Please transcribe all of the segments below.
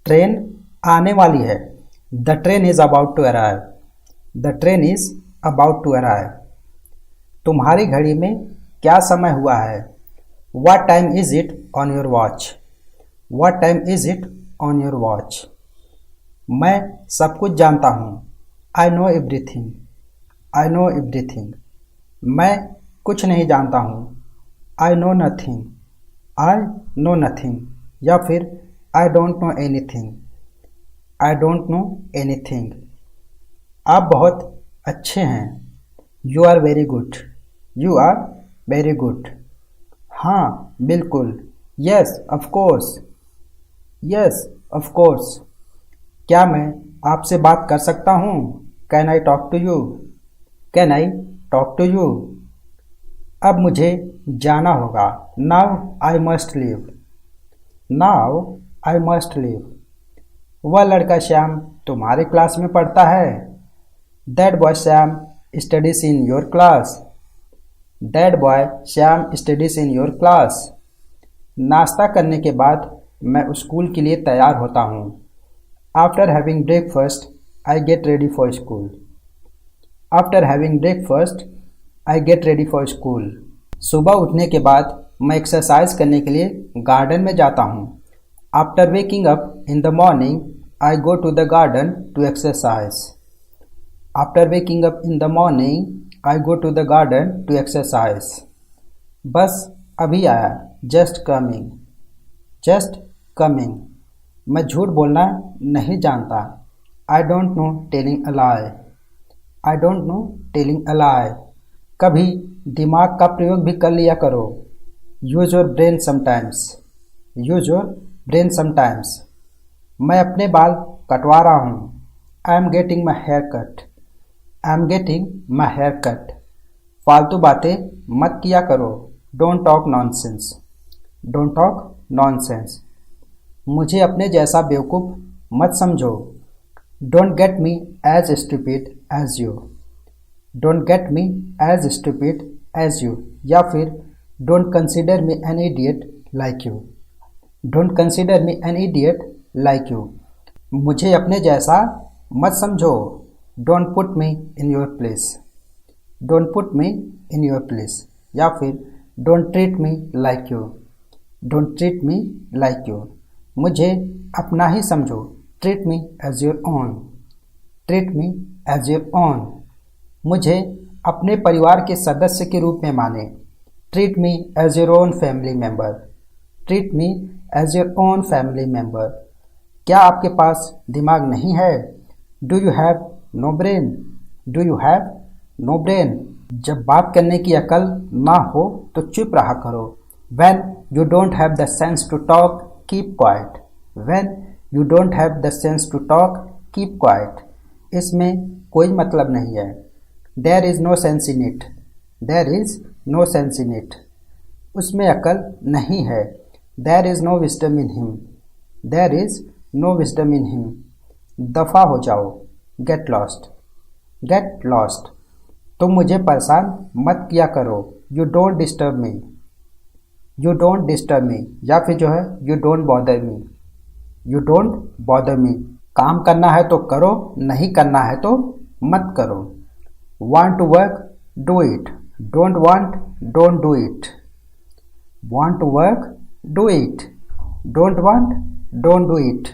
Train आने वाली है। The train is about to arrive. The train is about to arrive. तुम्हारी घड़ी में क्या समय हुआ है? What time is it on your watch? What time is it on your watch? मैं सब कुछ जानता हूँ। I know everything. I know everything. मैं कुछ नहीं जानता हूँ। I know nothing. I know nothing. या फिर I don't know anything. I don't know anything. आप बहुत अच्छे हैं। You are very good. You are very good. हाँ बिल्कुल। Yes of course. Yes of course. क्या मैं आपसे बात कर सकता हूँ? Can I talk to you? Can I talk to you? अब मुझे जाना होगा। Now I must leave. Now I must leave. वह लड़का श्याम तुम्हारे क्लास में पढ़ता है? That boy Shyam studies in your class. That boy Shyam studies in your class. नाश्ता करने के बाद मैं स्कूल के लिए तैयार होता हूँ। After having breakfast I get ready for school. After having breakfast I get ready for school. सुबह उठने के बाद मैं एक्सरसाइज करने के लिए गार्डन में जाता हूँ। After waking up in the morning I go to the garden to exercise. After waking up in the morning I go to the garden to exercise. बस अभी आया। Just coming. Just coming. मैं झूठ बोलना नहीं जानता। I don't know telling a lie. I don't know telling a lie. कभी दिमाग का प्रयोग भी कर लिया करो। Use your brain sometimes. Use your brain sometimes. मैं अपने बाल कटवा रहा हूँ। I am getting my hair cut. I am getting my hair cut. फालतू बातें मत किया करो। Don't talk nonsense. Don't talk nonsense. मुझे अपने जैसा बेवकूफ़ मत समझो। Don't get me as stupid as you. Don't get me as stupid as you. या फिर don't consider me an idiot like you. Don't consider me an idiot like you. मुझे अपने जैसा मत समझो। Don't put me in your place. Don't put me in your place. या फिर don't treat me like you. Don't treat me like you. मुझे अपना ही समझो। Treat me as your own. Treat me as your own. मुझे अपने परिवार के सदस्य के रूप में माने। Treat me as your own family member. Treat me as your own family member. क्या आपके पास दिमाग नहीं है? Do you have no brain? Do you have no brain? जब बात करने की अकल ना हो तो चुप रहा करो। When you don't have the sense to talk, keep quiet. When you don't have the sense to talk, keep quiet. इसमें कोई मतलब नहीं है। There is no sense in it. There is no sense in it. उसमें अकल नहीं है। There is no wisdom in him. There is no wisdom in him. दफा हो जाओ। Get lost. Get lost. तुम मुझे परेशान मत किया करो। You don't disturb me. You don't disturb me. या फिर जो है You don't bother me. You don't bother me. काम करना है तो करो, नहीं करना है तो मत करो। Want to work? Do it. Don't want? Don't do it. Want to work? Do it. Don't want? Don't do it.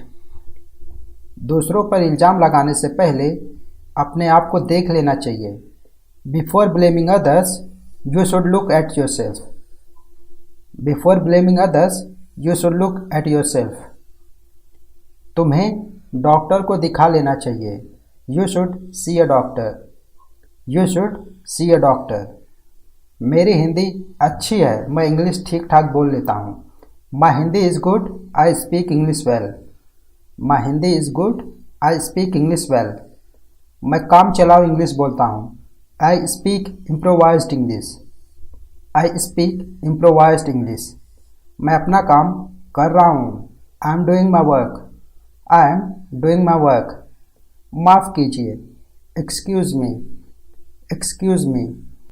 दूसरों पर इल्ज़ाम लगाने से पहले अपने आप को देख लेना चाहिए। Before blaming others, you should look at yourself. Before blaming others, you should look at yourself. तुम्हें डॉक्टर को दिखा लेना चाहिए। You should see a doctor. You should see a doctor. मेरी हिंदी अच्छी है, मैं इंग्लिश ठीक ठाक बोल लेता हूँ। My Hindi is good, I speak English well. My Hindi is good, I speak English well. मैं काम चलाओ इंग्लिश बोलता हूँ। I speak improvised English. I speak improvised English. मैं अपना काम कर रहा हूँ। I am doing my work. I am doing my work. माफ़ कीजिए। Excuse me. Excuse me.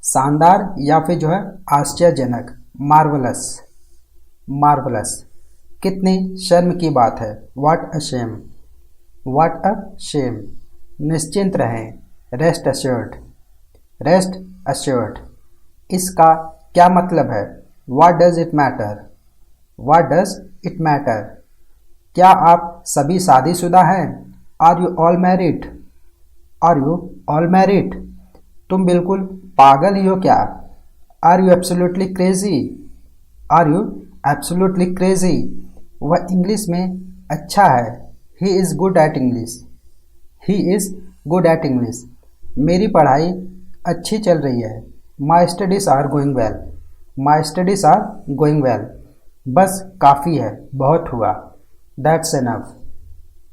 शानदार या फिर जो है आश्चर्यजनक। Marvelous. Marvelous. कितनी शर्म की बात है। What a shame. What a shame. Rest रहें। Rest assured. रेस्ट अश्योर्ड। इसका क्या मतलब है। What does it matter. What does it matter. क्या आप सभी शादीशुदा हैं। Are you all married. Are you all married. तुम बिल्कुल पागल ही हो क्या। Are you absolutely crazy. Are you absolutely crazy. वह इंग्लिश में अच्छा है। He is good at English. He is good at English. मेरी पढ़ाई अच्छी चल रही है। My studies are going well. My studies are going well. बस काफ़ी है, बहुत हुआ। That's enough.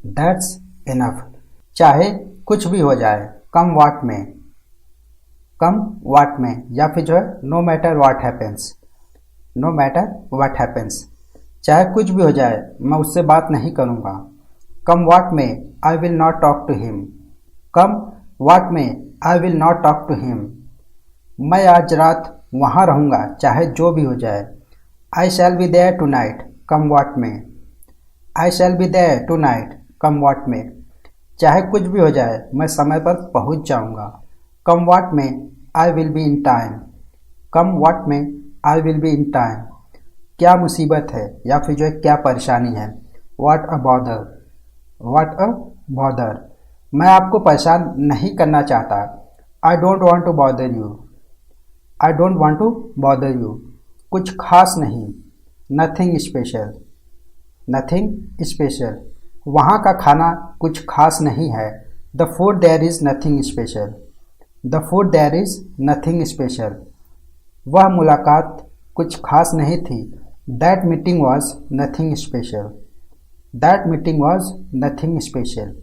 That's enough. चाहे कुछ भी हो जाए। कम वाट में। कम वाट में, या फिर जो है नो मैटर वाट हैपेंस। नो मैटर वाट हैपेंस। चाहे कुछ भी हो जाए, मैं उससे बात नहीं करूँगा। Come what may, I will not talk to him. Come what may, I will not talk to him. मैं आज रात वहाँ रहूँगा, चाहे जो भी हो जाए। I shall be there tonight. Come what may. I shall be there tonight. Come what may. चाहे कुछ भी हो जाए, मैं समय पर पहुँच जाऊँगा। Come what may, I will be in time. Come what may, I will be in time. क्या मुसीबत है, या फिर जो है क्या परेशानी है। What a bother. What a bother. मैं आपको परेशान नहीं करना चाहता। I don't want to bother you. I don't want to bother you. कुछ खास नहीं। Nothing special. Nothing special. वहाँ का खाना कुछ खास नहीं है। The food there is nothing special. The food there is nothing special. वह मुलाकात कुछ खास नहीं थी। That meeting was nothing special. That meeting was nothing special.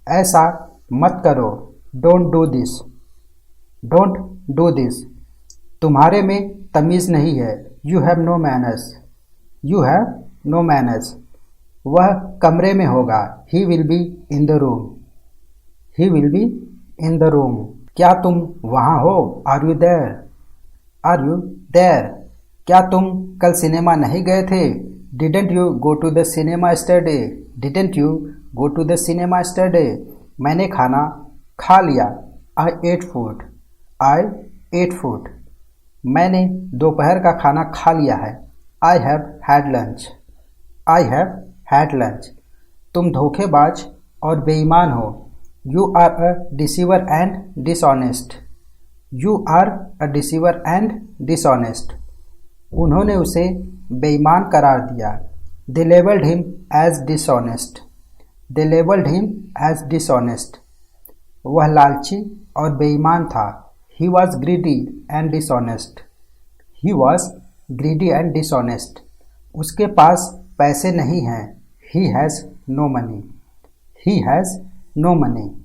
ऐसा मत करो। Don't do this. Don't do this. तुम्हारे में तमीज़ नहीं है। You have no manners. You have no manners. वह कमरे में होगा। He will be in the room. He will be in the room. क्या तुम वहाँ हो। Are you there. Are you there. क्या तुम कल सिनेमा नहीं गए थे। Didn't you go to the cinema yesterday. Didn't you go to the cinema yesterday. मैंने खाना खा लिया। I ate food. I ate food. मैंने दोपहर का खाना खा लिया है। I have had lunch. I have had lunch. तुम धोखेबाज और बेईमान हो। You are a deceiver and dishonest. You are a deceiver and dishonest. उन्होंने उसे बेईमान करार दिया। They labelled him as dishonest. They labelled him as dishonest. वह लालची और बेईमान था। He was greedy and dishonest. He was greedy and dishonest. उसके पास पैसे नहीं हैं। He has no money. He has no money.